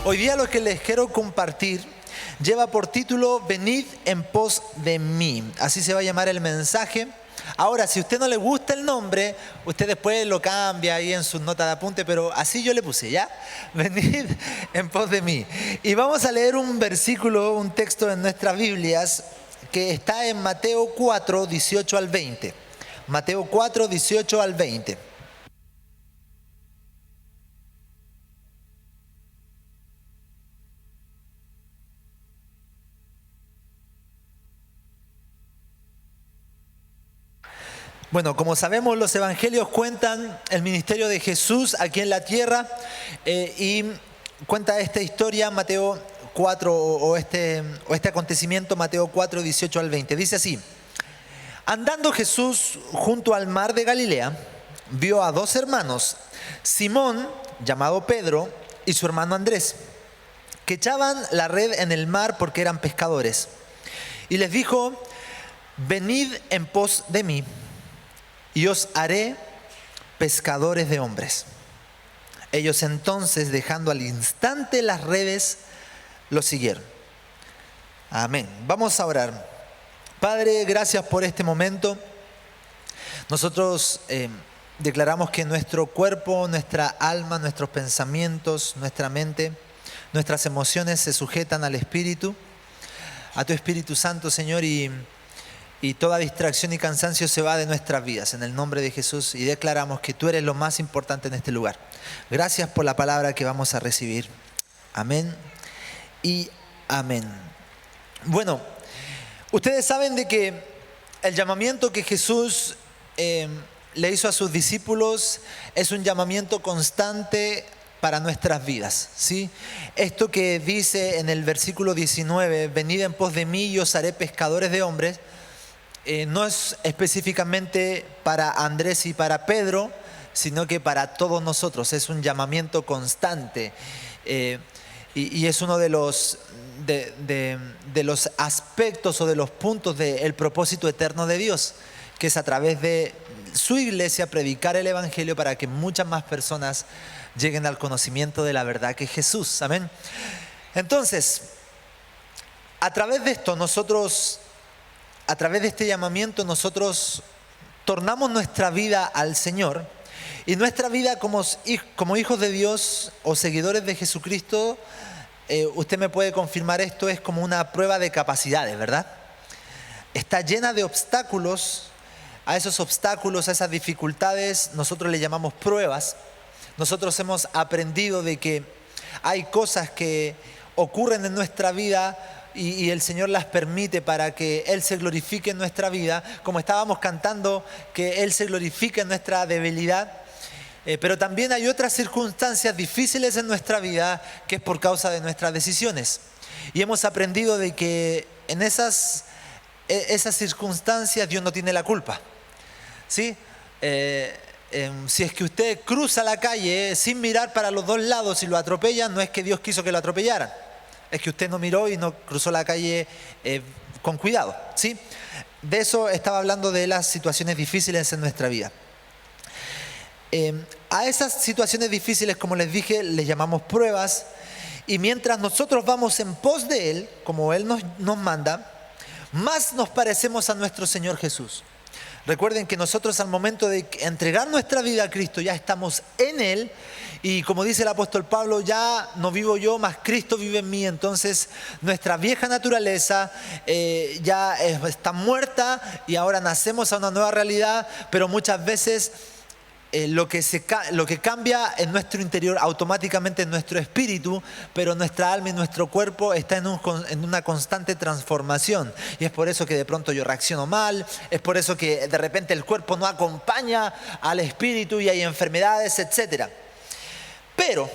Hoy día lo que les quiero compartir lleva por título Venid en pos de mí. Así se va a llamar el mensaje. Ahora, si a usted no le gusta el nombre, usted después lo cambia ahí en sus notas de apunte, pero así yo le puse, ¿ya? Venid en pos de mí. Y vamos a leer un versículo, un texto en nuestras Biblias que está en Mateo 4, 18 al 20. Mateo 4, 18 al 20. Bueno, como sabemos, los evangelios cuentan el ministerio de Jesús aquí en la tierra y cuenta esta historia, Mateo 4, o este acontecimiento, Mateo 4, 18 al 20. Dice así: andando Jesús junto al mar de Galilea, vio a dos hermanos, Simón, llamado Pedro, y su hermano Andrés, que echaban la red en el mar porque eran pescadores. Y les dijo: venid en pos de mí, y os haré pescadores de hombres. Ellos entonces, dejando al instante las redes, lo siguieron. Amén. Vamos a orar. Padre, gracias por este momento. Nosotros declaramos que nuestro cuerpo, nuestra alma, nuestros pensamientos, nuestra mente, nuestras emociones se sujetan al Espíritu, a tu Espíritu Santo, Señor, y toda distracción y cansancio se va de nuestras vidas en el nombre de Jesús, y declaramos que tú eres lo más importante en este lugar. Gracias por la palabra que vamos a recibir. Amén y amén. Bueno, ustedes saben de que el llamamiento que Jesús le hizo a sus discípulos es un llamamiento constante para nuestras vidas, ¿sí? Esto que dice en el versículo 19, venid en pos de mí y os haré pescadores de hombres, no es específicamente para Andrés y para Pedro, sino que para todos nosotros. Es un llamamiento constante y es uno de los aspectos o de los puntos del propósito eterno de Dios, que es a través de su iglesia predicar el evangelio para que muchas más personas lleguen al conocimiento de la verdad que es Jesús. Amén. Entonces, a través de esto a través de este llamamiento nosotros tornamos nuestra vida al Señor, y nuestra vida como hijos de Dios o seguidores de Jesucristo, usted me puede confirmar esto, es como una prueba de capacidades, ¿verdad? Está llena de obstáculos. A esos obstáculos, a esas dificultades, nosotros le llamamos pruebas. Nosotros hemos aprendido de que hay cosas que ocurren en nuestra vida y el Señor las permite para que Él se glorifique en nuestra vida, como estábamos cantando, que Él se glorifique en nuestra debilidad. Pero también hay otras circunstancias difíciles en nuestra vida que es por causa de nuestras decisiones. Y hemos aprendido de que en esas circunstancias Dios no tiene la culpa, ¿sí? Si es que usted cruza la calle sin mirar para los dos lados y lo atropellan, no es que Dios quiso que lo atropellaran. Es que usted no miró y no cruzó la calle con cuidado, ¿sí? De eso estaba hablando, de las situaciones difíciles en nuestra vida. A esas situaciones difíciles, como les dije, les llamamos pruebas. Y mientras nosotros vamos en pos de Él, como Él nos manda, más nos parecemos a nuestro Señor Jesús. Recuerden que nosotros, al momento de entregar nuestra vida a Cristo, ya estamos en Él. Y como dice el apóstol Pablo, ya no vivo yo, mas Cristo vive en mí. Entonces nuestra vieja naturaleza ya está muerta y ahora nacemos a una nueva realidad. Pero muchas veces lo que cambia en nuestro interior automáticamente es nuestro espíritu, pero nuestra alma y nuestro cuerpo está en una constante transformación. Y es por eso que de pronto yo reacciono mal, es por eso que de repente el cuerpo no acompaña al espíritu y hay enfermedades, etc. Pero,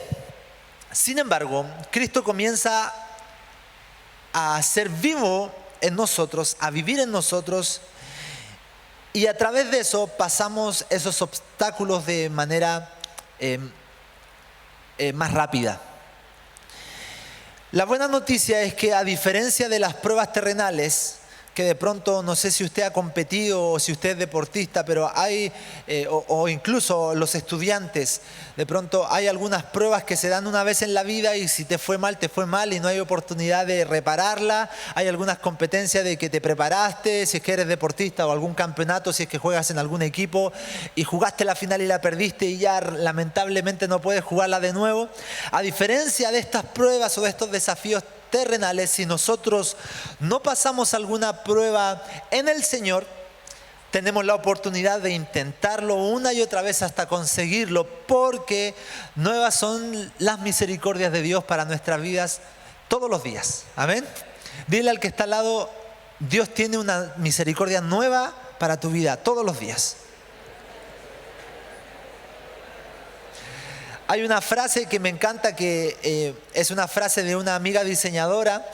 sin embargo, Cristo comienza a ser vivo en nosotros, a vivir en nosotros, y a través de eso pasamos esos obstáculos de manera más rápida. La buena noticia es que, a diferencia de las pruebas terrenales que de pronto, no sé si usted ha competido o si usted es deportista, pero hay, o incluso los estudiantes, de pronto hay algunas pruebas que se dan una vez en la vida y si te fue mal y no hay oportunidad de repararla. Hay algunas competencias de que te preparaste, si es que eres deportista, o algún campeonato, si es que juegas en algún equipo y jugaste la final y la perdiste y ya lamentablemente no puedes jugarla de nuevo. A diferencia de estas pruebas o de estos desafíos terrenales, si nosotros no pasamos alguna prueba en el Señor, tenemos la oportunidad de intentarlo una y otra vez hasta conseguirlo, porque nuevas son las misericordias de Dios para nuestras vidas todos los días. Amén. Dile al que está al lado: Dios tiene una misericordia nueva para tu vida todos los días. Hay una frase que me encanta, que es una frase de una amiga diseñadora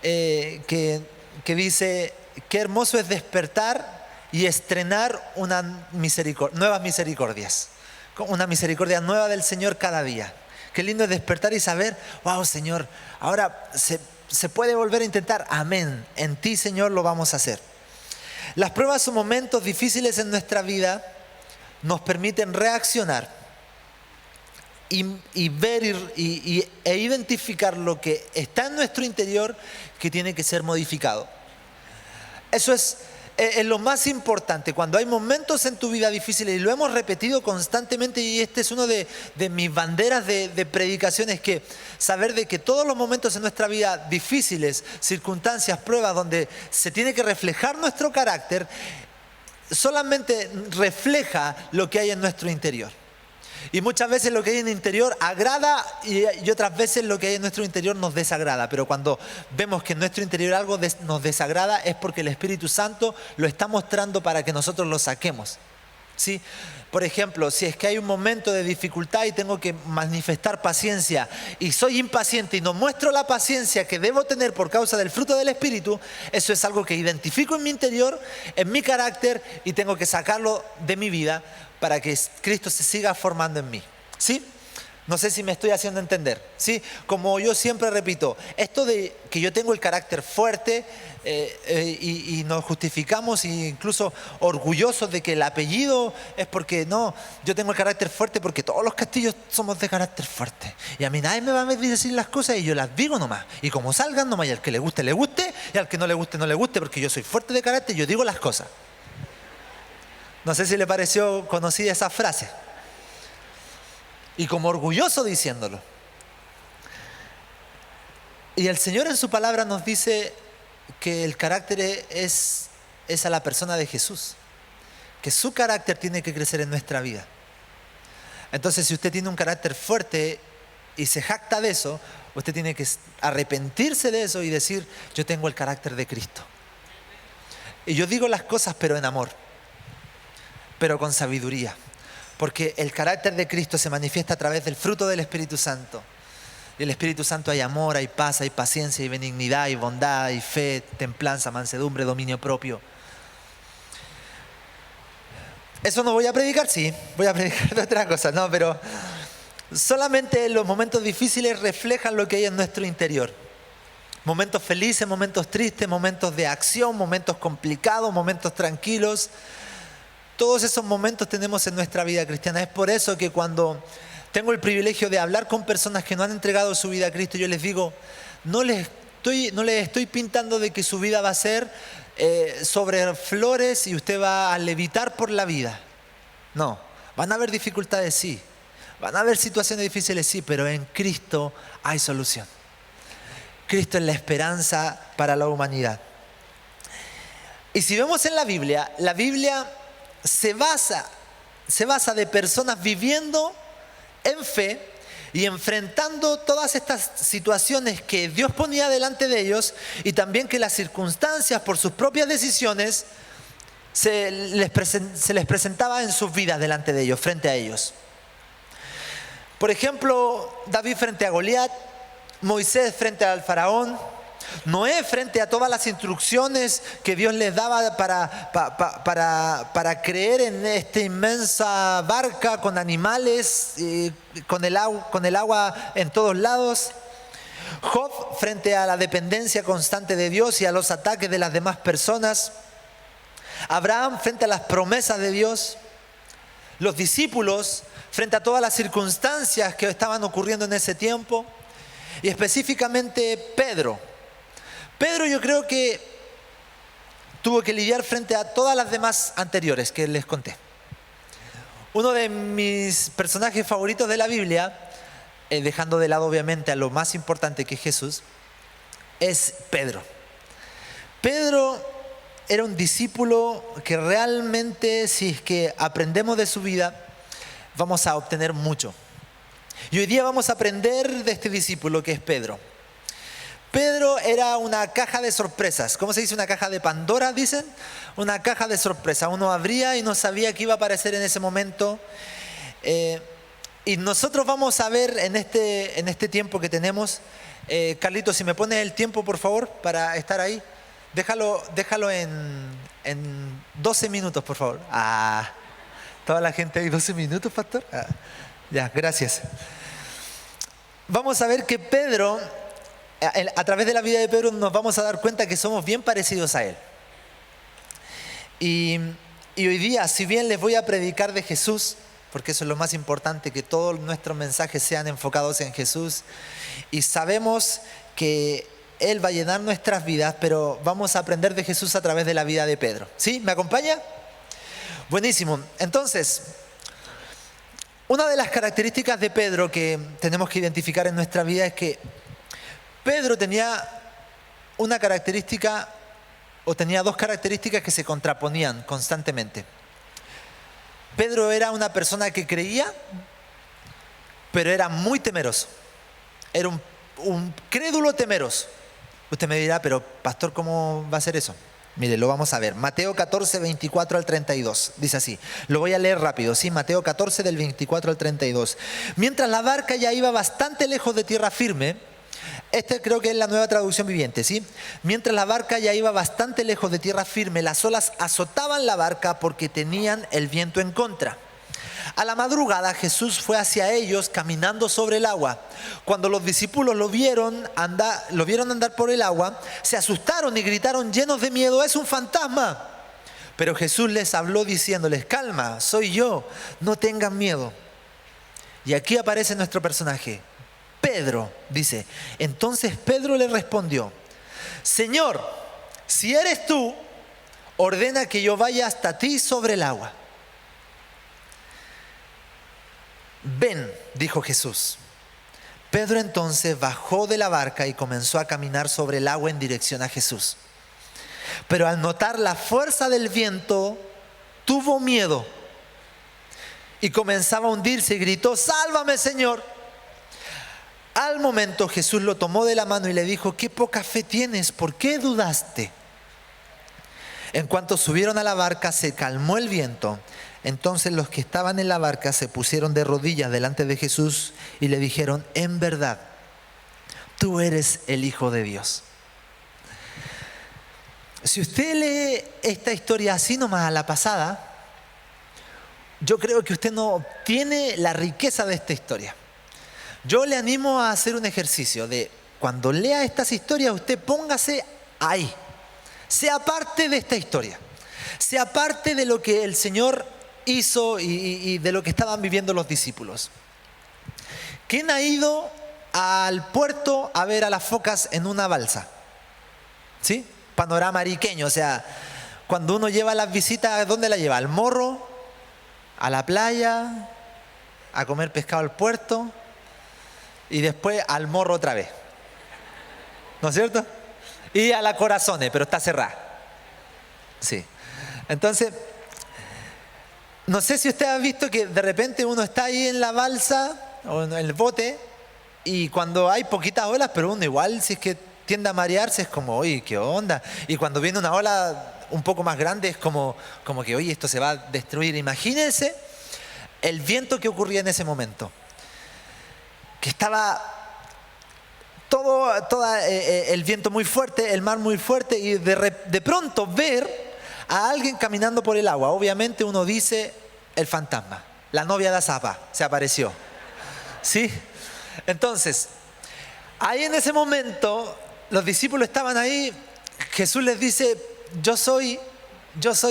que dice: qué hermoso es despertar y estrenar nuevas misericordias. Una misericordia nueva del Señor cada día. Qué lindo es despertar y saber: wow, Señor, ahora se puede volver a intentar. Amén. En ti, Señor, lo vamos a hacer. Las pruebas o momentos difíciles en nuestra vida nos permiten reaccionar y ver e identificar lo que está en nuestro interior que tiene que ser modificado. Eso es lo más importante. Cuando hay momentos en tu vida difíciles, y lo hemos repetido constantemente, y este es uno de mis banderas de predicaciones, que saber de que todos los momentos en nuestra vida difíciles, circunstancias, pruebas, donde se tiene que reflejar nuestro carácter, solamente refleja lo que hay en nuestro interior. Y muchas veces lo que hay en el interior agrada y otras veces lo que hay en nuestro interior nos desagrada. Pero cuando vemos que en nuestro interior algo nos desagrada, es porque el Espíritu Santo lo está mostrando para que nosotros lo saquemos. ¿Sí? Por ejemplo, si es que hay un momento de dificultad y tengo que manifestar paciencia y soy impaciente y no muestro la paciencia que debo tener por causa del fruto del Espíritu, eso es algo que identifico en mi interior, en mi carácter, y tengo que sacarlo de mi vida para que Cristo se siga formando en mí. ¿Sí? No sé si me estoy haciendo entender. ¿Sí? Como yo siempre repito, esto de que yo tengo el carácter fuerte y nos justificamos, e incluso orgullosos de que el apellido es porque no, yo tengo el carácter fuerte porque todos los castillos somos de carácter fuerte. Y a mí nadie me va a decir las cosas y yo las digo nomás. Y como salgan nomás, y al que le guste, y al que no le guste, no le guste, porque yo soy fuerte de carácter y yo digo las cosas. No sé si le pareció conocida esa frase. Y como orgulloso diciéndolo. Y el Señor en su palabra nos dice que el carácter es a la persona de Jesús. Que su carácter tiene que crecer en nuestra vida. Entonces, si usted tiene un carácter fuerte y se jacta de eso, usted tiene que arrepentirse de eso y decir: yo tengo el carácter de Cristo. Y yo digo las cosas pero en amor, pero con sabiduría. Porque el carácter de Cristo se manifiesta a través del fruto del Espíritu Santo. Y el Espíritu Santo hay amor, hay paz, hay paciencia, hay benignidad, hay bondad, hay fe, templanza, mansedumbre, dominio propio. Eso no voy a predicar, sí, voy a predicar de otra cosa, no, pero solamente los momentos difíciles reflejan lo que hay en nuestro interior. Momentos felices, momentos tristes, momentos de acción, momentos complicados, momentos tranquilos. Todos esos momentos tenemos en nuestra vida cristiana. Es por eso que cuando tengo el privilegio de hablar con personas que no han entregado su vida a Cristo, yo les digo: no les estoy pintando de que su vida va a ser sobre flores y usted va a levitar por la vida. No, van a haber dificultades, sí. Van a haber situaciones difíciles, sí, pero en Cristo hay solución. Cristo es la esperanza para la humanidad. Y si vemos en la Biblia se basa de personas viviendo en fe y enfrentando todas estas situaciones que Dios ponía delante de ellos, y también que las circunstancias por sus propias decisiones se les presentaba en sus vidas delante de ellos, frente a ellos. Por ejemplo, David frente a Goliat, Moisés frente al faraón, Noé frente a todas las instrucciones que Dios les daba para creer en esta inmensa barca con animales, con el agua en todos lados. Job frente a la dependencia constante de Dios y a los ataques de las demás personas. Abraham frente a las promesas de Dios. Los discípulos frente a todas las circunstancias que estaban ocurriendo en ese tiempo. Y específicamente Pedro. Pedro yo creo que tuvo que lidiar frente a todas las demás anteriores que les conté. Uno de mis personajes favoritos de la Biblia, dejando de lado obviamente a lo más importante que es Jesús, es Pedro. Pedro era un discípulo que realmente, si es que aprendemos de su vida, vamos a obtener mucho. Y hoy día vamos a aprender de este discípulo que es Pedro. Pedro era una caja de sorpresas. ¿Cómo se dice? Una caja de Pandora, dicen. Una caja de sorpresas. Uno abría y no sabía qué iba a aparecer en ese momento. Y nosotros vamos a ver en este tiempo que tenemos. Carlitos, si me pones el tiempo, por favor, para estar ahí. Déjalo en 12 minutos, por favor. Toda la gente ahí, 12 minutos, pastor. Ya, gracias. Vamos a ver que Pedro, a través de la vida de Pedro, nos vamos a dar cuenta que somos bien parecidos a él. Y hoy día, si bien les voy a predicar de Jesús, porque eso es lo más importante, que todos nuestros mensajes sean enfocados en Jesús, y sabemos que Él va a llenar nuestras vidas, pero vamos a aprender de Jesús a través de la vida de Pedro. ¿Sí? ¿Me acompaña? Buenísimo. Entonces, una de las características de Pedro que tenemos que identificar en nuestra vida es que Pedro tenía una característica, o tenía dos características que se contraponían constantemente. Pedro era una persona que creía, pero era muy temeroso. Era un crédulo temeroso. Usted me dirá, pero pastor, ¿cómo va a ser eso? Mire, lo vamos a ver. Mateo 14, 24 al 32. Dice así. Lo voy a leer rápido. Sí, Mateo 14 del 24 al 32. Mientras la barca ya iba bastante lejos de tierra firme. Creo que es la Nueva Traducción Viviente, ¿sí? Mientras la barca ya iba bastante lejos de tierra firme, las olas azotaban la barca porque tenían el viento en contra. A la madrugada Jesús fue hacia ellos caminando sobre el agua. Cuando los discípulos lo vieron andar por el agua, se asustaron y gritaron llenos de miedo: ¡es un fantasma! Pero Jesús les habló diciéndoles: calma, soy yo, no tengan miedo. Y aquí aparece nuestro personaje, Pedro, dice. Entonces Pedro le respondió: Señor, si eres tú, ordena que yo vaya hasta ti sobre el agua. Ven, dijo Jesús. Pedro entonces bajó de la barca y comenzó a caminar sobre el agua en dirección a Jesús. Pero al notar la fuerza del viento, tuvo miedo y comenzaba a hundirse y gritó: ¡sálvame, Señor! Al momento Jesús lo tomó de la mano y le dijo: ¡qué poca fe tienes! ¿Por qué dudaste? En cuanto subieron a la barca, se calmó el viento. Entonces los que estaban en la barca se pusieron de rodillas delante de Jesús y le dijeron: en verdad, tú eres el Hijo de Dios. Si usted lee esta historia así nomás a la pasada, yo creo que usted no obtiene la riqueza de esta historia. Yo le animo a hacer un ejercicio de cuando lea estas historias, usted póngase ahí. Sea parte de esta historia. Sea parte de lo que el Señor hizo y de lo que estaban viviendo los discípulos. ¿Quién ha ido al puerto a ver a las focas en una balsa? ¿Sí? Panorama ariqueño. O sea, cuando uno lleva las visitas, ¿a dónde la lleva? ¿Al morro? ¿A la playa? ¿A comer pescado al puerto? Y después al morro otra vez. ¿No es cierto? Y a la Corazones, pero está cerrada. Sí. Entonces, no sé si usted ha visto que de repente uno está ahí en la balsa o en el bote y cuando hay poquitas olas, pero uno igual, si es que tiende a marearse, es como: oye, ¿qué onda? Y cuando viene una ola un poco más grande, es como que, oye, esto se va a destruir. Imagínense el viento que ocurría en ese momento. Que estaba el viento muy fuerte, el mar muy fuerte, y de pronto ver a alguien caminando por el agua. Obviamente uno dice: el fantasma, la novia de Azapa se apareció. ¿Sí? Entonces, Ahí en ese momento, los discípulos estaban ahí, Jesús les dice, yo soy,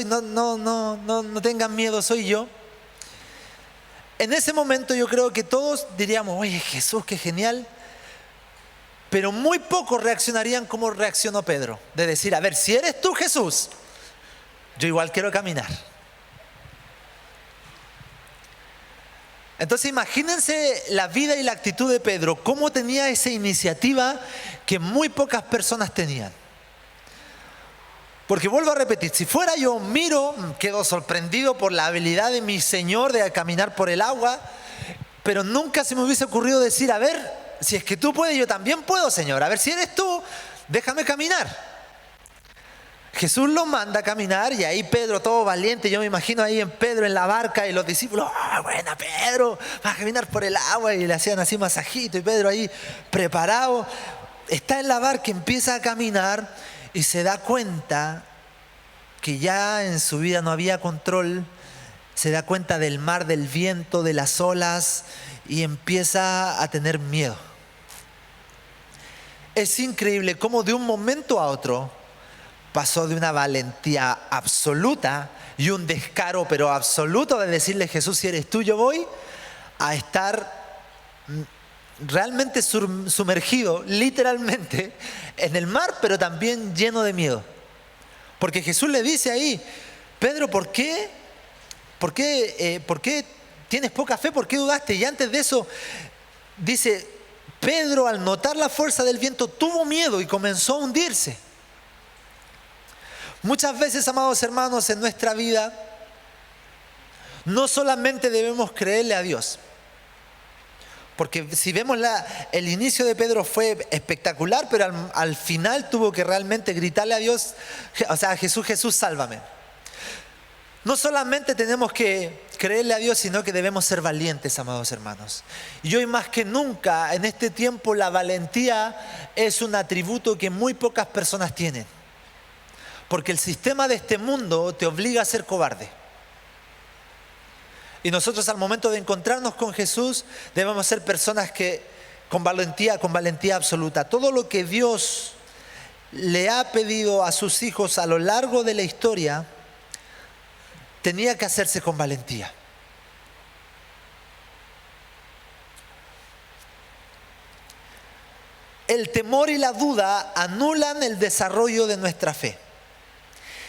no tengan miedo, soy yo. En ese momento yo creo que todos diríamos, oye Jesús, qué genial, pero muy pocos reaccionarían como reaccionó Pedro, de decir, a ver, si eres tú Jesús, yo igual quiero caminar. Entonces imagínense la vida y la actitud de Pedro, cómo tenía esa iniciativa que muy pocas personas tenían. Porque vuelvo a repetir, si fuera yo, miro, quedo sorprendido por la habilidad de mi Señor de caminar por el agua, pero nunca se me hubiese ocurrido decir, a ver, si es que tú puedes, yo también puedo, Señor. A ver, si eres tú, déjame caminar. Jesús lo manda a caminar y ahí Pedro, todo valiente, yo me imagino ahí en Pedro en la barca y los discípulos, buena Pedro, vas a caminar por el agua, y le hacían así masajito y Pedro ahí preparado, está en la barca, empieza a caminar y se da cuenta que ya en su vida no había control, se da cuenta del mar, del viento, de las olas y empieza a tener miedo. Es increíble cómo de un momento a otro pasó de una valentía absoluta y un descaro pero absoluto de decirle, Jesús, si eres tú yo voy, a estar realmente sumergido literalmente en el mar, pero también lleno de miedo. Porque Jesús le dice ahí, Pedro, ¿por qué tienes poca fe? ¿Por qué dudaste? Y antes de eso dice, Pedro al notar la fuerza del viento tuvo miedo y comenzó a hundirse. Muchas veces, amados hermanos, en nuestra vida no solamente debemos creerle a Dios, porque si vemos el inicio de Pedro fue espectacular, pero al final tuvo que realmente gritarle a Dios, o sea, a Jesús, Jesús, sálvame. No solamente tenemos que creerle a Dios, sino que debemos ser valientes, amados hermanos. Y hoy más que nunca, en este tiempo, la valentía es un atributo que muy pocas personas tienen. Porque el sistema de este mundo te obliga a ser cobarde. Y nosotros al momento de encontrarnos con Jesús debemos ser personas que con valentía absoluta. Todo lo que Dios le ha pedido a sus hijos a lo largo de la historia tenía que hacerse con valentía. El temor y la duda anulan el desarrollo de nuestra fe.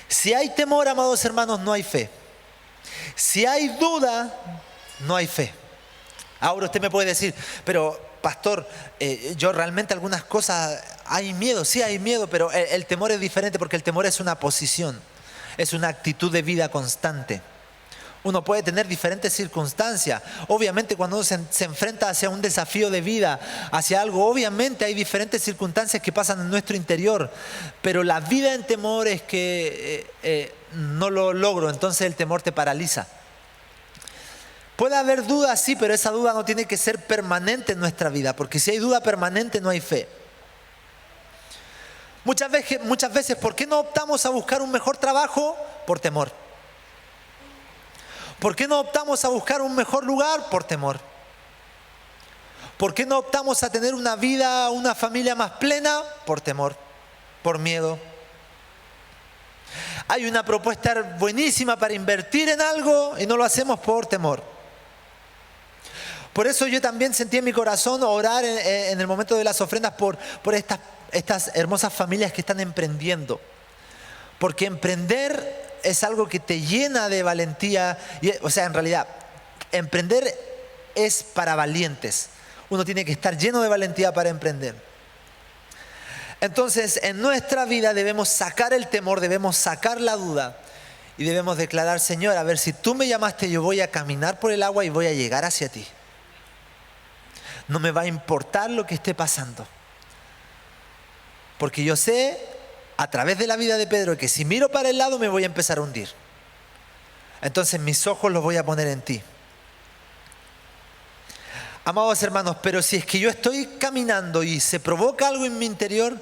Si hay temor, amados hermanos, no hay fe. Si hay duda, no hay fe. Ahora usted me puede decir, pero pastor, yo realmente algunas cosas hay miedo, sí hay miedo, pero el temor es diferente porque el temor es una posición, es una actitud de vida constante. Uno puede tener diferentes circunstancias. Obviamente cuando uno se enfrenta hacia un desafío de vida, hacia algo, obviamente hay diferentes circunstancias que pasan en nuestro interior. Pero la vida en temor es que no lo logro, entonces el temor te paraliza. Puede haber dudas, sí, pero esa duda no tiene que ser permanente en nuestra vida, porque si hay duda permanente no hay fe. Muchas veces, ¿por qué no optamos a buscar un mejor trabajo? Por temor. ¿Por qué no optamos a buscar un mejor lugar? Por temor. ¿Por qué no optamos a tener una vida, una familia más plena? Por temor, por miedo. Hay una propuesta buenísima para invertir en algo y no lo hacemos por temor. Por eso yo también sentí en mi corazón orar en el momento de las ofrendas por estas hermosas familias que están emprendiendo. Porque emprender es algo que te llena de valentía. O sea, en realidad, emprender es para valientes. Uno tiene que estar lleno de valentía para emprender. Entonces, en nuestra vida debemos sacar el temor, debemos sacar la duda y debemos declarar, Señor, a ver, si tú me llamaste, yo voy a caminar por el agua y voy a llegar hacia ti. No me va a importar lo que esté pasando. Porque yo sé, a través de la vida de Pedro, que si miro para el lado me voy a empezar a hundir. Entonces mis ojos los voy a poner en ti. Amados hermanos, pero si es que yo estoy caminando y se provoca algo en mi interior,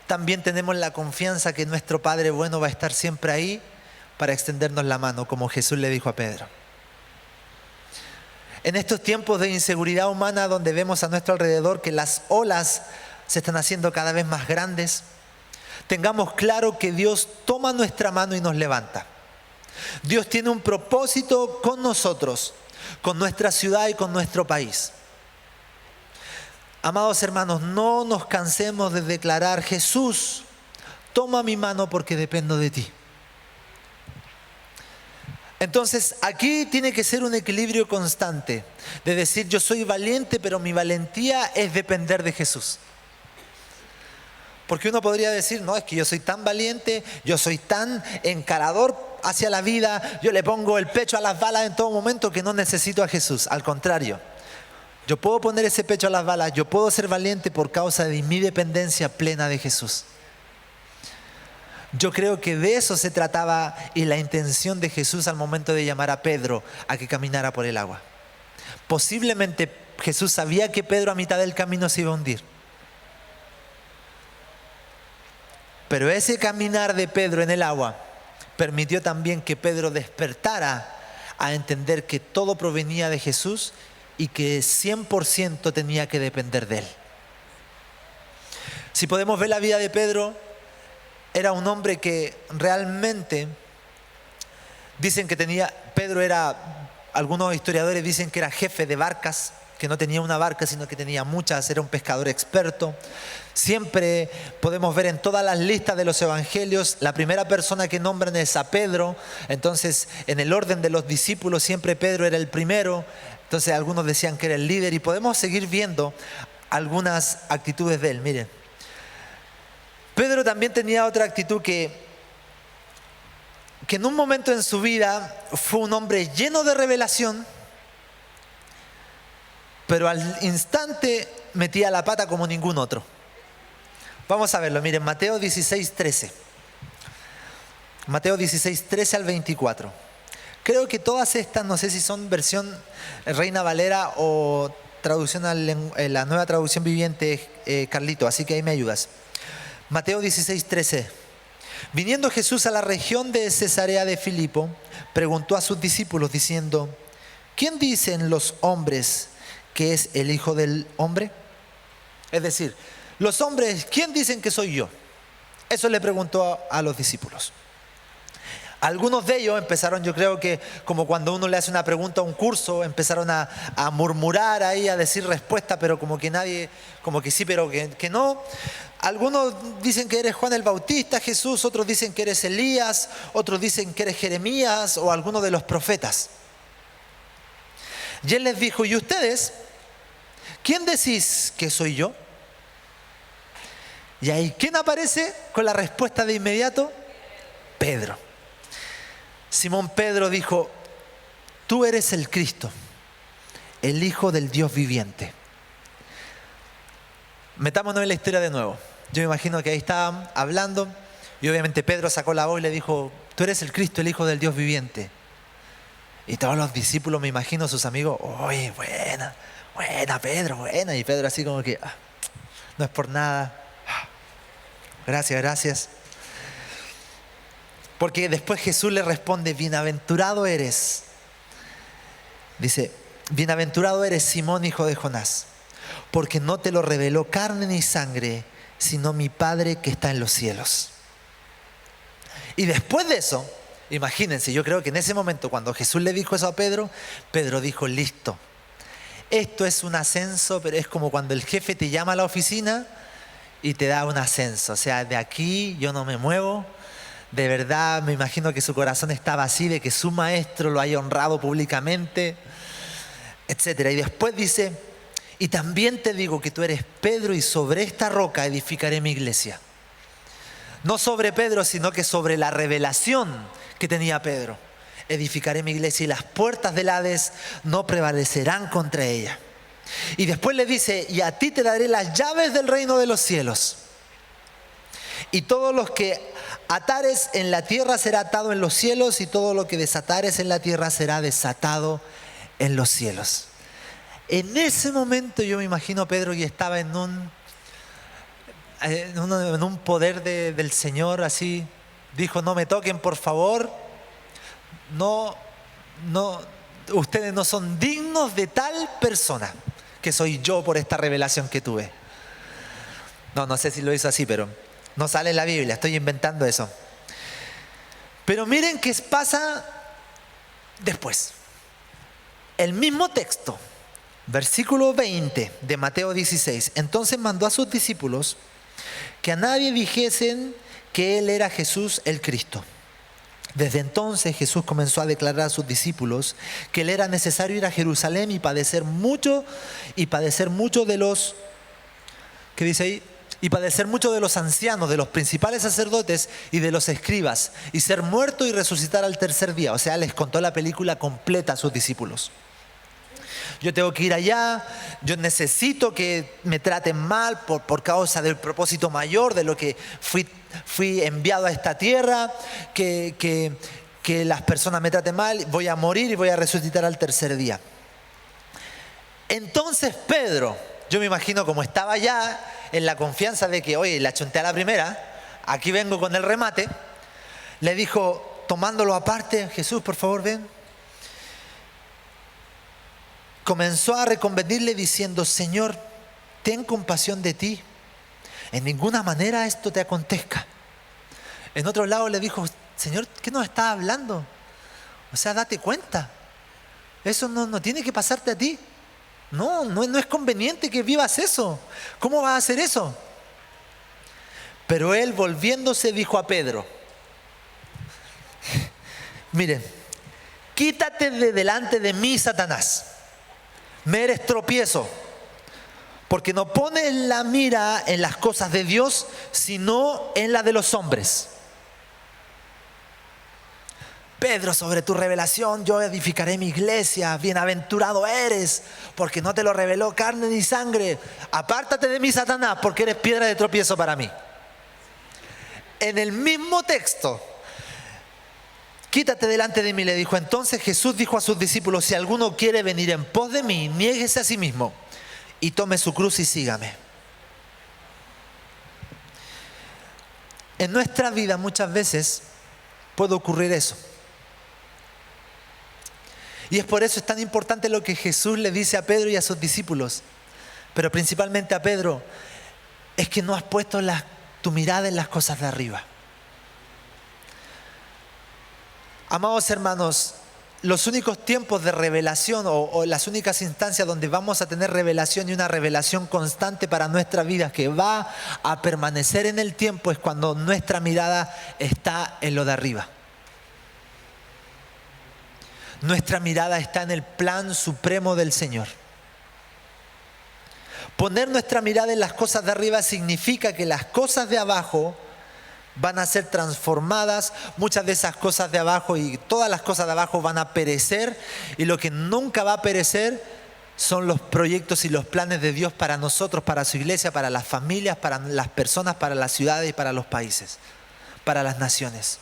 también tenemos la confianza que nuestro Padre bueno va a estar siempre ahí para extendernos la mano, como Jesús le dijo a Pedro. En estos tiempos de inseguridad humana, donde vemos a nuestro alrededor que las olas se están haciendo cada vez más grandes. Tengamos claro que Dios toma nuestra mano y nos levanta. Dios tiene un propósito con nosotros, con nuestra ciudad y con nuestro país. Amados hermanos, no nos cansemos de declarar: Jesús, toma mi mano porque dependo de ti. Entonces, aquí tiene que ser un equilibrio constante de decir: yo soy valiente, pero mi valentía es depender de Jesús. Porque uno podría decir: no, es que yo soy tan valiente, yo soy tan encarador hacia la vida, yo le pongo el pecho a las balas en todo momento que no necesito a Jesús. Al contrario, yo puedo poner ese pecho a las balas, yo puedo ser valiente por causa de mi dependencia plena de Jesús. Yo creo que de eso se trataba y la intención de Jesús al momento de llamar a Pedro a que caminara por el agua. Posiblemente Jesús sabía que Pedro a mitad del camino se iba a hundir. Pero ese caminar de Pedro en el agua permitió también que Pedro despertara a entender que todo provenía de Jesús y que 100% tenía que depender de él. Si podemos ver la vida de Pedro, era un hombre que realmente dicen que Pedro era, algunos historiadores dicen que era jefe de barcas, que no tenía una barca sino que tenía muchas, era un pescador experto. Siempre podemos ver en todas las listas de los evangelios, la primera persona que nombran es a Pedro. Entonces, en el orden de los discípulos siempre Pedro era el primero. Entonces algunos decían que era el líder y podemos seguir viendo algunas actitudes de él. Miren, Pedro también tenía otra actitud que en un momento en su vida fue un hombre lleno de revelación, pero al instante metía la pata como ningún otro. Vamos a verlo, miren, Mateo 16:13. Mateo 16:13 al 24. Creo que todas estas, no sé si son versión Reina Valera o traducción a la Nueva Traducción Viviente, Carlito, así que ahí me ayudas. Mateo 16:13. Viniendo Jesús a la región de Cesarea de Filipo, preguntó a sus discípulos diciendo: ¿quién dicen los hombres que es el Hijo del Hombre? Es decir, los hombres, ¿quién dicen que soy yo? Eso le preguntó a los discípulos. Algunos de ellos empezaron, yo creo que como cuando uno le hace una pregunta a un curso, empezaron a murmurar ahí, a decir respuesta, pero como que nadie, como que sí, pero que no. Algunos dicen que eres Juan el Bautista, Jesús, otros dicen que eres Elías, otros dicen que eres Jeremías o alguno de los profetas. Y él les dijo: ¿y ustedes? ¿Quién decís que soy yo? Y ahí, ¿quién aparece con la respuesta de inmediato? Pedro. Simón Pedro dijo: tú eres el Cristo, el Hijo del Dios viviente. Metámonos en la historia de nuevo. Yo me imagino que ahí estaban hablando y obviamente Pedro sacó la voz y le dijo: tú eres el Cristo, el Hijo del Dios viviente. Y todos los discípulos, me imagino, sus amigos: oye, buena Pedro, buena. Y Pedro así como que: no es por nada. Gracias. Porque después Jesús le responde: bienaventurado eres. Dice: bienaventurado eres, Simón, hijo de Jonás, porque no te lo reveló carne ni sangre, sino mi Padre que está en los cielos. Y después de eso, imagínense, yo creo que en ese momento cuando Jesús le dijo eso a Pedro, Pedro dijo: listo, esto es un ascenso, pero es como cuando el jefe te llama a la oficina y te da un ascenso. O sea, de aquí yo no me muevo. De verdad, me imagino que su corazón estaba así, de que su maestro lo haya honrado públicamente, etc. Y después dice: y también te digo que tú eres Pedro y sobre esta roca edificaré mi iglesia. No sobre Pedro, sino que sobre la revelación que tenía Pedro. Edificaré mi iglesia y las puertas del Hades no prevalecerán contra ella. Y después le dice: y a ti te daré las llaves del reino de los cielos. Y todo lo que atares en la tierra será atado en los cielos, y todo lo que desatares en la tierra será desatado en los cielos. En ese momento yo me imagino a Pedro que estaba en un poder del Señor, así. Dijo: no me toquen, por favor. No, ustedes no son dignos de tal persona que soy yo por esta revelación que tuve. No, no sé si lo hizo así, pero no sale en la Biblia, estoy inventando eso. Pero miren qué pasa después. El mismo texto, versículo 20 de Mateo 16. Entonces mandó a sus discípulos que a nadie dijesen que él era Jesús el Cristo. Desde entonces Jesús comenzó a declarar a sus discípulos que le era necesario ir a Jerusalén y padecer mucho de los, ¿qué dice ahí? Y padecer mucho de los ancianos, de los principales sacerdotes y de los escribas, y ser muerto y resucitar al tercer día. O sea, les contó la película completa a sus discípulos. Yo tengo que ir allá, yo necesito que me traten mal por causa del propósito mayor de lo que fui enviado a esta tierra, que las personas me traten mal, voy a morir y voy a resucitar al tercer día. Entonces Pedro, yo me imagino como estaba allá en la confianza de que, oye, la chunté a la primera, aquí vengo con el remate, le dijo, tomándolo aparte, Jesús, por favor, ven. Comenzó a reconvenirle diciendo, Señor, ten compasión de ti. En ninguna manera esto te acontezca. En otro lado le dijo, Señor, ¿qué nos está hablando? O sea, date cuenta. Eso no tiene que pasarte a ti. No es conveniente que vivas eso. ¿Cómo vas a hacer eso? Pero él, volviéndose, dijo a Pedro, miren, quítate de delante de mí, Satanás. Me eres tropiezo, porque no pones la mira en las cosas de Dios, sino en la de los hombres. Pedro, sobre tu revelación yo edificaré mi iglesia, bienaventurado eres, porque no te lo reveló carne ni sangre. Apártate de mí, Satanás, porque eres piedra de tropiezo para mí. En el mismo texto, quítate delante de mí, le dijo. Entonces Jesús dijo a sus discípulos, si alguno quiere venir en pos de mí, niéguese a sí mismo y tome su cruz y sígame. En nuestra vida muchas veces puede ocurrir eso. Y es por eso es tan importante lo que Jesús le dice a Pedro y a sus discípulos, pero principalmente a Pedro, es que no has puesto tu mirada en las cosas de arriba. Amados hermanos, los únicos tiempos de revelación o las únicas instancias donde vamos a tener revelación y una revelación constante para nuestra vida que va a permanecer en el tiempo es cuando nuestra mirada está en lo de arriba. Nuestra mirada está en el plan supremo del Señor. Poner nuestra mirada en las cosas de arriba significa que las cosas de abajo van a ser transformadas. Muchas de esas cosas de abajo y todas las cosas de abajo van a perecer, y lo que nunca va a perecer son los proyectos y los planes de Dios para nosotros, para su iglesia, para las familias, para las personas, para las ciudades y para los países, para las naciones.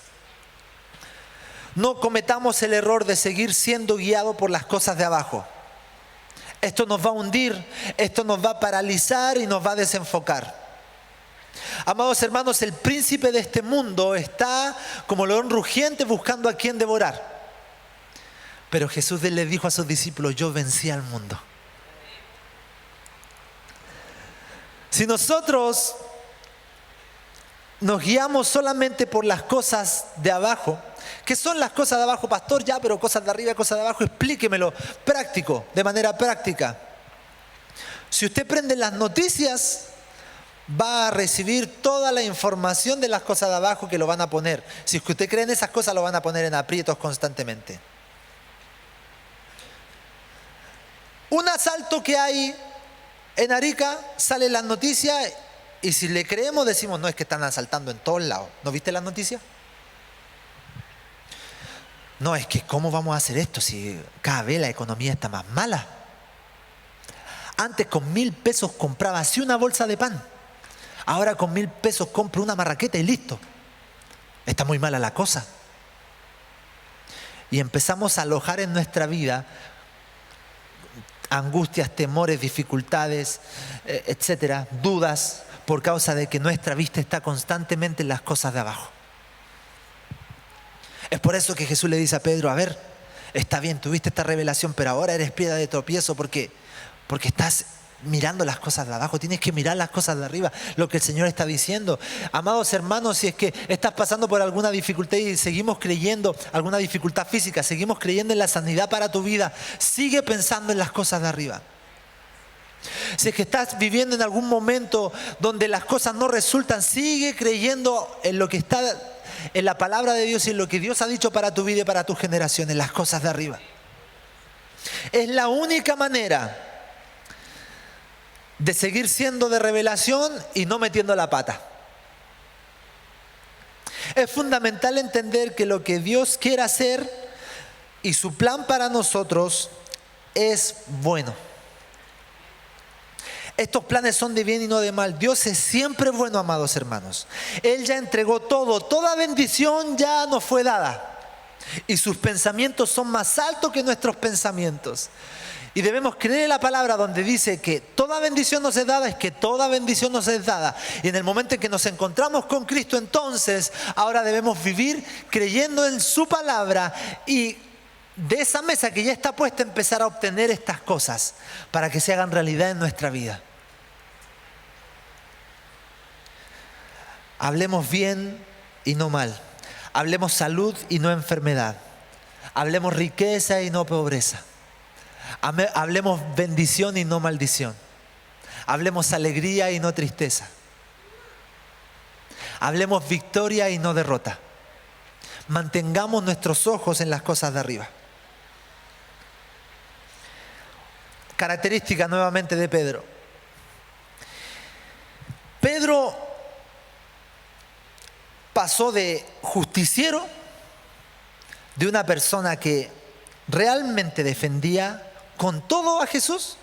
No cometamos el error de seguir siendo guiados por las cosas de abajo. Esto nos va a hundir, esto nos va a paralizar y nos va a desenfocar. Amados hermanos, el príncipe de este mundo está como león rugiente buscando a quien devorar. Pero Jesús le dijo a sus discípulos, yo vencí al mundo. Si nosotros nos guiamos solamente por las cosas de abajo, ¿qué son las cosas de abajo, pastor? Ya, pero cosas de arriba, cosas de abajo, explíquemelo, práctico, de manera práctica. Si usted prende las noticias, va a recibir toda la información de las cosas de abajo que lo van a poner. Si es que usted cree en esas cosas, lo van a poner en aprietos constantemente. Un asalto que hay en Arica, sale en las noticias, y si le creemos decimos, no, es que están asaltando en todos lados. ¿No viste las noticias? No, es que ¿cómo vamos a hacer esto si cada vez la economía está más mala? Antes con 1,000 pesos compraba así una bolsa de pan. Ahora con 1,000 pesos compro una marraqueta y listo. Está muy mala la cosa. Y empezamos a alojar en nuestra vida angustias, temores, dificultades, etcétera, dudas, por causa de que nuestra vista está constantemente en las cosas de abajo. Es por eso que Jesús le dice a Pedro, a ver, está bien, tuviste esta revelación, pero ahora eres piedra de tropiezo porque estás mirando las cosas de abajo, tienes que mirar las cosas de arriba, lo que el Señor está diciendo. Amados hermanos, si es que estás pasando por alguna dificultad y seguimos creyendo, alguna dificultad física, seguimos creyendo en la sanidad para tu vida, sigue pensando en las cosas de arriba. Si es que estás viviendo en algún momento donde las cosas no resultan, sigue creyendo en lo que está en la palabra de Dios y en lo que Dios ha dicho para tu vida y para tus generaciones, las cosas de arriba. Es la única manera de seguir siendo de revelación y no metiendo la pata. Es fundamental entender que lo que Dios quiere hacer y su plan para nosotros es bueno. Estos planes son de bien y no de mal. Dios es siempre bueno, amados hermanos. Él ya entregó todo. Toda bendición ya nos fue dada. Y sus pensamientos son más altos que nuestros pensamientos. Y debemos creer en la palabra donde dice que toda bendición nos es dada, es que toda bendición nos es dada. Y en el momento en que nos encontramos con Cristo, entonces ahora debemos vivir creyendo en su palabra y de esa mesa que ya está puesta empezar a obtener estas cosas para que se hagan realidad en nuestra vida. Hablemos bien y no mal. Hablemos salud y no enfermedad. Hablemos riqueza y no pobreza. Hablemos bendición y no maldición. Hablemos alegría y no tristeza. Hablemos victoria y no derrota. Mantengamos nuestros ojos en las cosas de arriba. Característica nuevamente de Pedro. Pedro pasó de justiciero, de una persona que realmente defendía con todo a Jesús,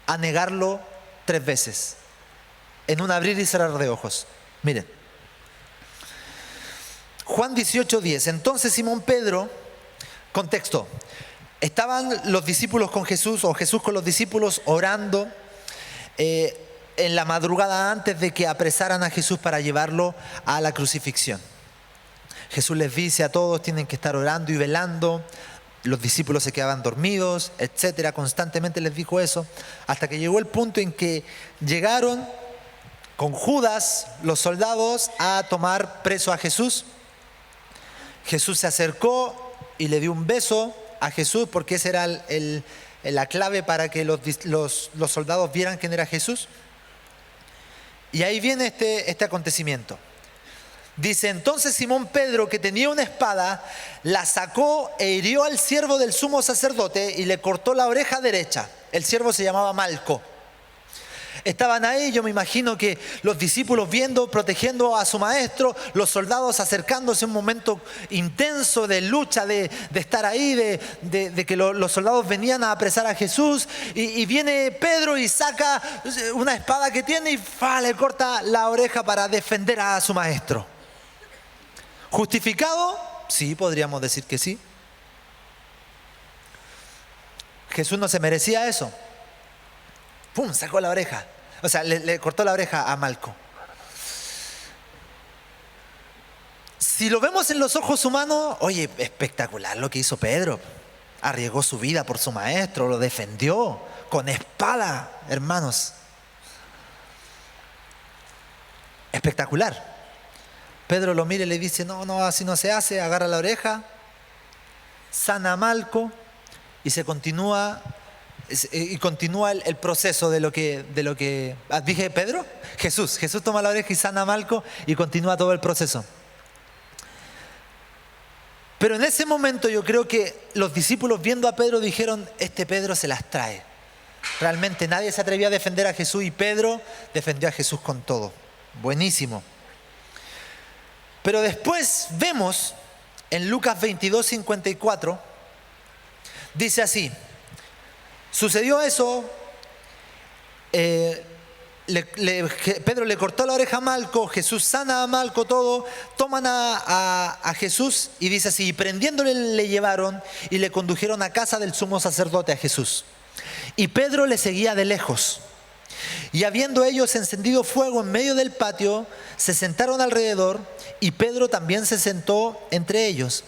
a negarlo 3 veces, en un abrir y cerrar de ojos. Miren, Juan 18:10. Entonces Simón Pedro, contexto, estaban los discípulos con Jesús, o Jesús con los discípulos orando en la madrugada antes de que apresaran a Jesús para llevarlo a la crucifixión. Jesús les dice a todos, tienen que estar orando y velando. Los discípulos se quedaban dormidos, etcétera. Constantemente les dijo eso, hasta que llegó el punto en que llegaron con Judas, los soldados, a tomar preso a Jesús. Jesús se acercó y le dio un beso a Jesús, porque esa era la clave para que los soldados vieran quién era Jesús. Y ahí viene este acontecimiento. Dice, entonces Simón Pedro, que tenía una espada, la sacó e hirió al siervo del sumo sacerdote y le cortó la oreja derecha. El siervo se llamaba Malco. Estaban ahí, yo me imagino que los discípulos viendo, protegiendo a su maestro, los soldados acercándose a un momento intenso de lucha, de estar ahí, de que los soldados venían a apresar a Jesús, y viene Pedro y saca una espada que tiene y le corta la oreja para defender a su maestro. ¿Justificado? Sí, podríamos decir que sí. Jesús no se merecía eso. ¡Pum! Sacó la oreja. O sea, le cortó la oreja a Malco. Si lo vemos en los ojos humanos, oye, espectacular lo que hizo Pedro. Arriesgó su vida por su maestro, lo defendió con espada, hermanos. Espectacular. Pedro lo mira y le dice, no, así no se hace. Agarra la oreja, sana a Malco y continúa el proceso de lo que dije Pedro. Jesús toma la oreja y sana a Malco y continúa todo el proceso. Pero en ese momento yo creo que los discípulos, viendo a Pedro, dijeron, este Pedro se las trae. Realmente nadie se atrevía a defender a Jesús y Pedro defendió a Jesús con todo. Buenísimo. Pero después vemos en Lucas 22:54, dice así: sucedió eso, Pedro le cortó la oreja a Malco, Jesús sana a Malco, todo, toman a Jesús y dice así, y prendiéndole le llevaron y le condujeron a casa del sumo sacerdote a Jesús. Y Pedro le seguía de lejos. Y habiendo ellos encendido fuego en medio del patio, se sentaron alrededor y Pedro también se sentó entre ellos.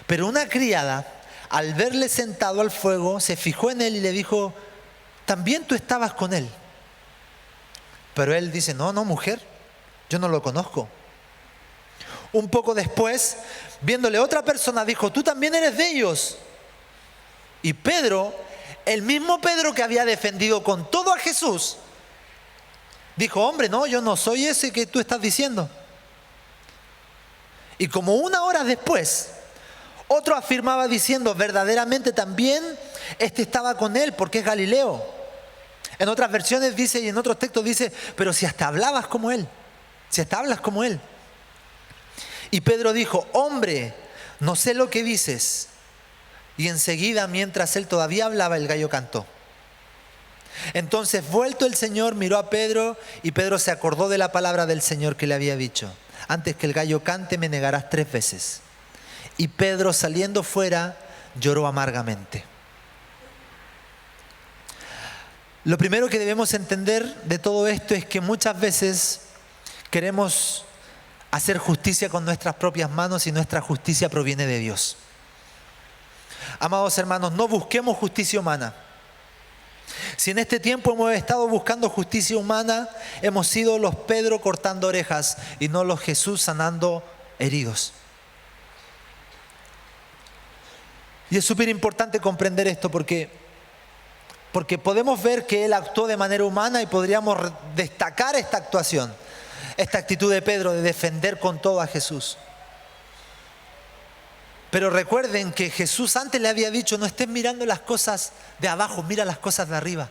Pero una criada, al verle sentado al fuego, se fijó en él y le dijo, también tú estabas con él. Pero él dice, no, mujer, yo no lo conozco. Un poco después, viéndole otra persona, dijo, tú también eres de ellos. Y Pedro, el mismo Pedro que había defendido con todo a Jesús, dijo, hombre, no, yo no soy ese que tú estás diciendo. Y como 1 hora después, otro afirmaba diciendo, verdaderamente también estaba con él porque es Galileo. En otras versiones dice, y en otros textos dice, pero si hasta hablabas como él, si hasta hablas como él. Y Pedro dijo, hombre, no sé lo que dices. Y enseguida, mientras él todavía hablaba, el gallo cantó. Entonces, vuelto el Señor, miró a Pedro, y Pedro se acordó de la palabra del Señor que le había dicho, antes que el gallo cante me negarás 3 veces. Y Pedro, saliendo fuera, lloró amargamente. Lo primero que debemos entender de todo esto es que muchas veces queremos hacer justicia con nuestras propias manos y nuestra justicia proviene de Dios. Amados hermanos, no busquemos justicia humana. Si en este tiempo hemos estado buscando justicia humana, hemos sido los Pedro cortando orejas y no los Jesús sanando heridos. Y es súper importante comprender esto porque podemos ver que él actuó de manera humana y podríamos destacar esta actuación, esta actitud de Pedro de defender con todo a Jesús. Pero recuerden que Jesús antes le había dicho, no estés mirando las cosas de abajo, mira las cosas de arriba.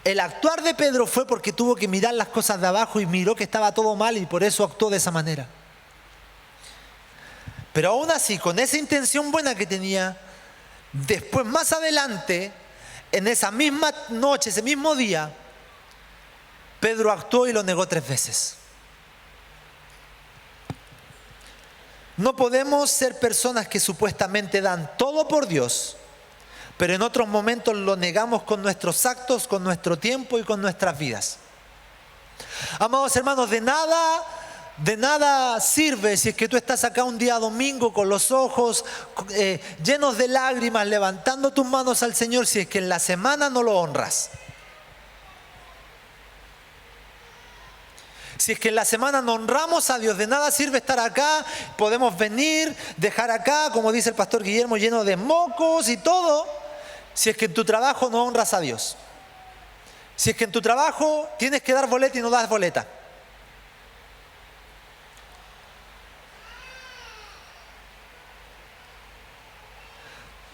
El actuar de Pedro fue porque tuvo que mirar las cosas de abajo y miró que estaba todo mal y por eso actuó de esa manera. Pero aún así, con esa intención buena que tenía, después, más adelante, en esa misma noche, ese mismo día, Pedro actuó y lo negó 3 veces. No podemos ser personas que supuestamente dan todo por Dios, pero en otros momentos lo negamos con nuestros actos, con nuestro tiempo y con nuestras vidas. Amados hermanos, de nada sirve si es que tú estás acá un día domingo con los ojos llenos de lágrimas, levantando tus manos al Señor, si es que en la semana no lo honras. Si es que en la semana no honramos a Dios, de nada sirve estar acá, podemos venir, dejar acá, como dice el pastor Guillermo, lleno de mocos y todo, si es que en tu trabajo no honras a Dios. Si es que en tu trabajo tienes que dar boleta y no das boleta.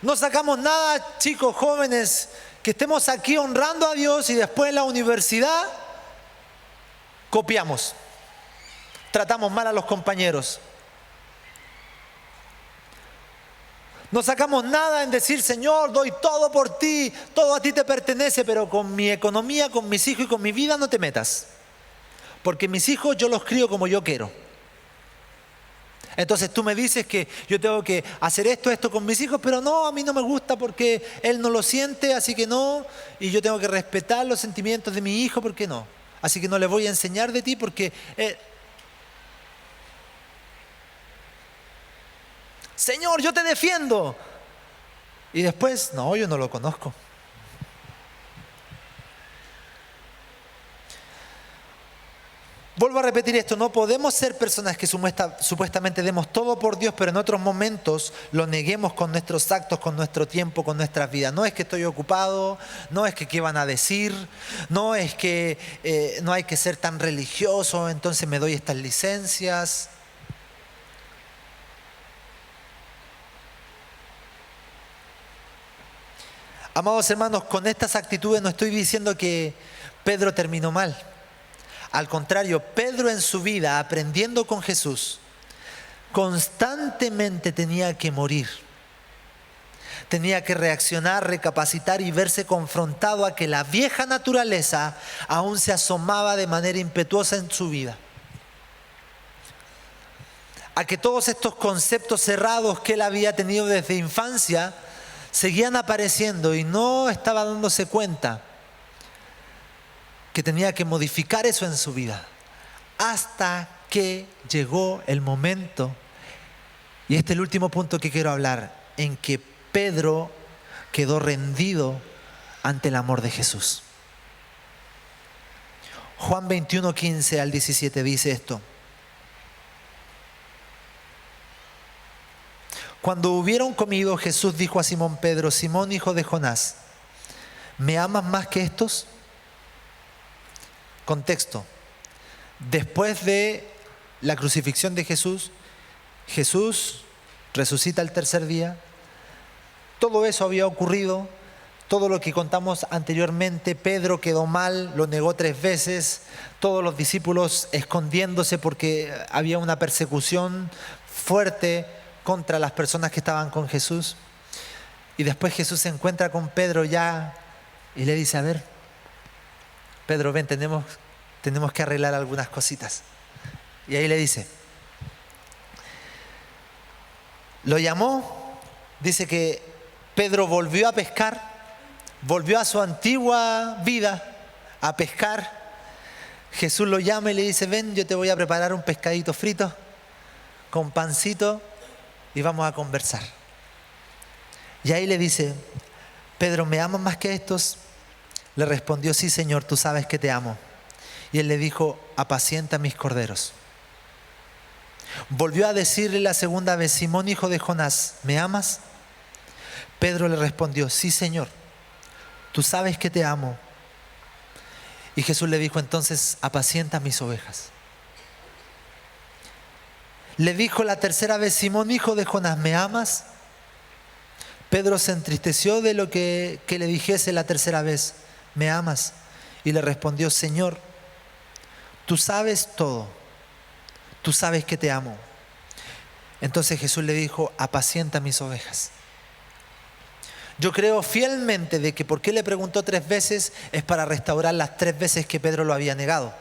No sacamos nada, chicos, jóvenes, que estemos aquí honrando a Dios y después en la universidad copiamos, tratamos mal a los compañeros. No sacamos nada en decir, Señor, doy todo por ti, todo a ti te pertenece, pero con mi economía, con mis hijos y con mi vida no te metas. Porque mis hijos yo los crío como yo quiero. Entonces tú me dices que yo tengo que hacer esto con mis hijos, pero no, a mí no me gusta porque él no lo siente, así que no, y yo tengo que respetar los sentimientos de mi hijo, porque no. Así que no le voy a enseñar de ti porque... Señor, yo te defiendo. Y después, no, yo no lo conozco. Vuelvo a repetir esto, no podemos ser personas que supuestamente demos todo por Dios, pero en otros momentos lo neguemos con nuestros actos, con nuestro tiempo, con nuestras vidas. No es que estoy ocupado, no es que qué van a decir, no es que no hay que ser tan religioso, entonces me doy estas licencias. Amados hermanos, con estas actitudes no estoy diciendo que Pedro terminó mal. Al contrario, Pedro en su vida, aprendiendo con Jesús, constantemente tenía que morir. Tenía que reaccionar, recapacitar y verse confrontado a que la vieja naturaleza aún se asomaba de manera impetuosa en su vida. A que todos estos conceptos cerrados que él había tenido desde infancia seguían apareciendo y no estaba dándose cuenta que tenía que modificar eso en su vida, hasta que llegó el momento, y este es el último punto que quiero hablar, en que Pedro quedó rendido ante el amor de Jesús. Juan 21, 15 al 17 dice esto. Cuando hubieron comido, Jesús dijo a Simón Pedro: Simón, hijo de Jonás, ¿me amas más que estos? Contexto. Después de la crucifixión de Jesús, Jesús resucita el tercer día. Todo eso había ocurrido, todo lo que contamos anteriormente. Pedro quedó mal, lo negó 3 veces, todos los discípulos escondiéndose porque había una persecución fuerte contra las personas que estaban con Jesús. Y después Jesús se encuentra con Pedro ya y le dice: a ver, Pedro, ven, tenemos que arreglar algunas cositas. Y ahí le dice, lo llamó, dice que Pedro volvió a pescar, volvió a su antigua vida a pescar. Jesús lo llama y le dice: ven, yo te voy a preparar un pescadito frito con pancito y vamos a conversar. Y ahí le dice: Pedro, ¿me amas más que estos? Le respondió: sí, Señor, tú sabes que te amo. Y él le dijo: apacienta mis corderos. Volvió a decirle la segunda vez: Simón, hijo de Jonás, ¿me amas? Pedro le respondió: sí, Señor, tú sabes que te amo. Y Jesús le dijo: entonces apacienta mis ovejas. Le dijo la tercera vez: Simón, hijo de Jonás, ¿me amas? Pedro se entristeció de lo que le dijese la tercera vez: ¿me amas? Y le respondió: Señor, tú sabes todo, tú sabes que te amo. Entonces Jesús le dijo: apacienta mis ovejas. Yo creo fielmente de que por qué le preguntó 3 veces es para restaurar las 3 veces que Pedro lo había negado.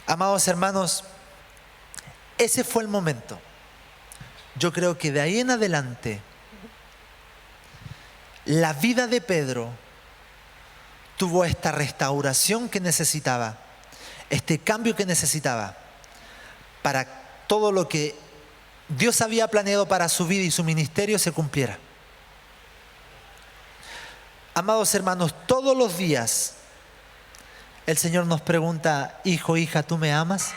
Amados hermanos, ese fue el momento. Yo creo que de ahí en adelante la vida de Pedro tuvo esta restauración que necesitaba, este cambio que necesitaba para todo lo que Dios había planeado para su vida y su ministerio se cumpliera. Amados hermanos, todos los días el Señor nos pregunta: hijo, hija, ¿tú me amas?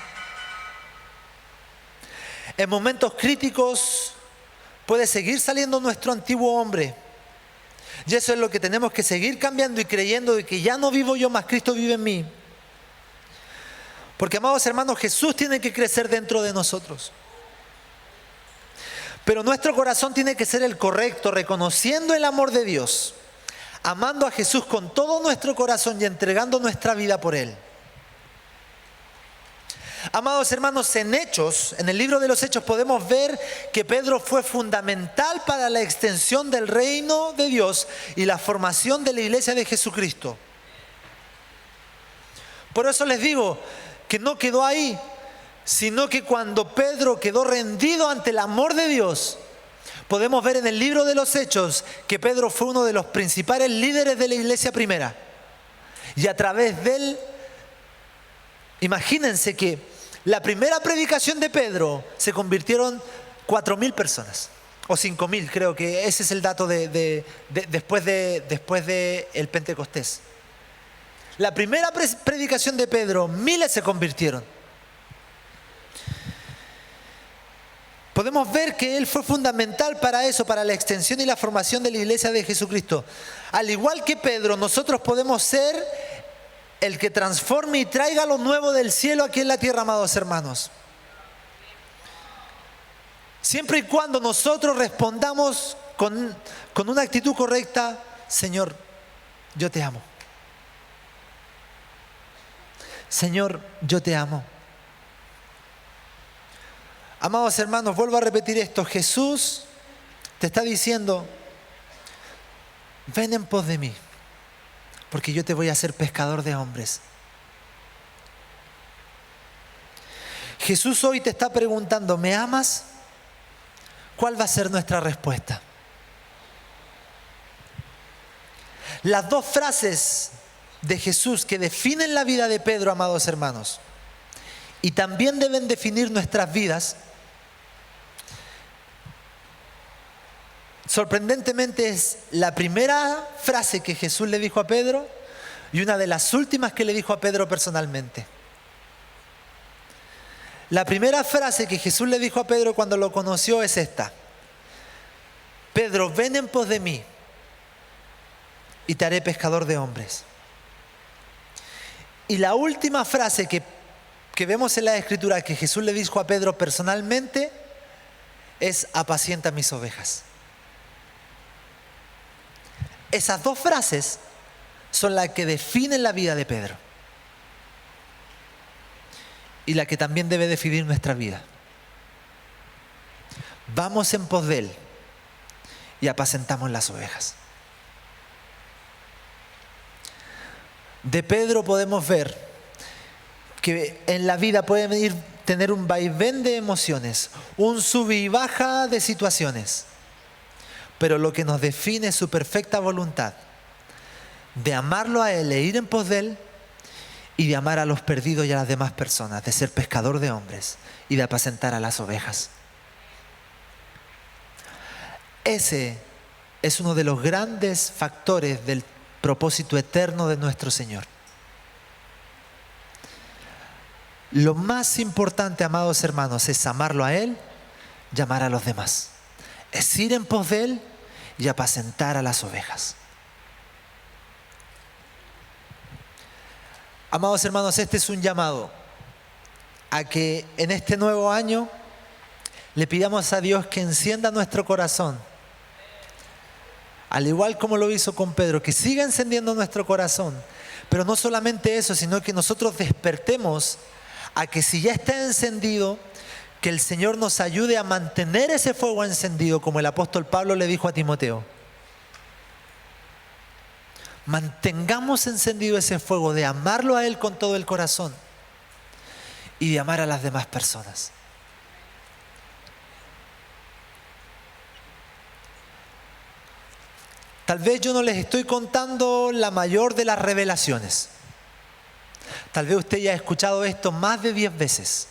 En momentos críticos puede seguir saliendo nuestro antiguo hombre. Y eso es lo que tenemos que seguir cambiando y creyendo de que ya no vivo yo, más Cristo vive en mí. Porque, amados hermanos, Jesús tiene que crecer dentro de nosotros. Pero nuestro corazón tiene que ser el correcto, reconociendo el amor de Dios, amando a Jesús con todo nuestro corazón y entregando nuestra vida por Él. Amados hermanos, en Hechos, en el libro de los Hechos, podemos ver que Pedro fue fundamental para la extensión del reino de Dios y la formación de la iglesia de Jesucristo. Por eso les digo que no quedó ahí, sino que cuando Pedro quedó rendido ante el amor de Dios, podemos ver en el libro de los Hechos que Pedro fue uno de los principales líderes de la iglesia primera. Y a través de él, imagínense que la primera predicación de Pedro se convirtieron 4.000 personas, o 5.000, creo que ese es el dato después de el Pentecostés. La primera predicación de Pedro, miles se convirtieron. Podemos ver que él fue fundamental para eso, para la extensión y la formación de la iglesia de Jesucristo. Al igual que Pedro, nosotros podemos ser el que transforme y traiga lo nuevo del cielo aquí en la tierra, amados hermanos. Siempre y cuando nosotros respondamos con una actitud correcta: Señor, yo te amo. Señor, yo te amo. Amados hermanos, vuelvo a repetir esto. Jesús te está diciendo: ven en pos de mí, porque yo te voy a hacer pescador de hombres. Jesús hoy te está preguntando: ¿me amas? ¿Cuál va a ser nuestra respuesta? Las 2 frases de Jesús que definen la vida de Pedro, amados hermanos, y también deben definir nuestras vidas, sorprendentemente es la primera frase que Jesús le dijo a Pedro y una de las últimas que le dijo a Pedro personalmente. La primera frase que Jesús le dijo a Pedro cuando lo conoció es esta: Pedro, ven en pos de mí y te haré pescador de hombres. Y la última frase que vemos en la Escritura que Jesús le dijo a Pedro personalmente es: apacienta mis ovejas. Esas dos frases son las que definen la vida de Pedro y la que también debe definir nuestra vida. Vamos en pos de Él y apacentamos las ovejas. De Pedro podemos ver que en la vida puede tener un vaivén de emociones, un sub y baja de situaciones, pero lo que nos define es su perfecta voluntad de amarlo a Él e ir en pos de Él, y de amar a los perdidos y a las demás personas, de ser pescador de hombres y de apacentar a las ovejas. Ese es uno de los grandes factores del propósito eterno de nuestro Señor. Lo más importante, amados hermanos, es amarlo a Él y amar a los demás. Es ir en pos de Él y apacentar a las ovejas. Amados hermanos, este es un llamado a que en este nuevo año le pidamos a Dios que encienda nuestro corazón, al igual como lo hizo con Pedro, que siga encendiendo nuestro corazón. Pero no solamente eso, sino que nosotros despertemos a que si ya está encendido, que el Señor nos ayude a mantener ese fuego encendido, como el apóstol Pablo le dijo a Timoteo. Mantengamos encendido ese fuego de amarlo a Él con todo el corazón y de amar a las demás personas. Tal vez yo no les estoy contando la mayor de las revelaciones. Tal vez usted ya ha escuchado esto más de 10 veces.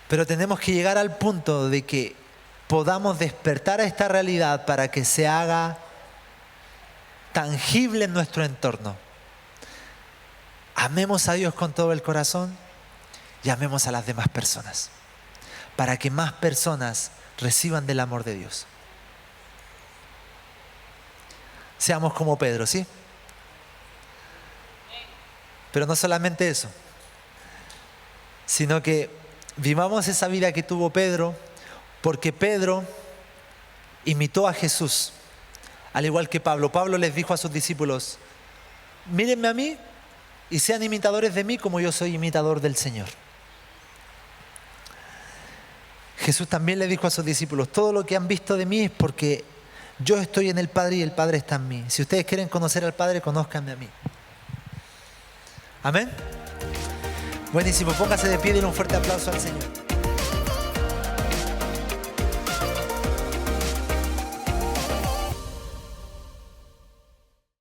Pero tenemos que llegar al punto de que podamos despertar a esta realidad para que se haga tangible en nuestro entorno. Amemos a Dios con todo el corazón y amemos a las demás personas, para que más personas reciban del amor de Dios. Seamos como Pedro, ¿sí? Pero no solamente eso, sino que vivamos esa vida que tuvo Pedro, porque Pedro imitó a Jesús, al igual que Pablo. Pablo les dijo a sus discípulos: mírenme a mí y sean imitadores de mí como yo soy imitador del Señor. Jesús también le dijo a sus discípulos: todo lo que han visto de mí es porque yo estoy en el Padre y el Padre está en mí. Si ustedes quieren conocer al Padre, conózcanme a mí. Amén. Buenísimo, póngase de pie y denle un fuerte aplauso al Señor.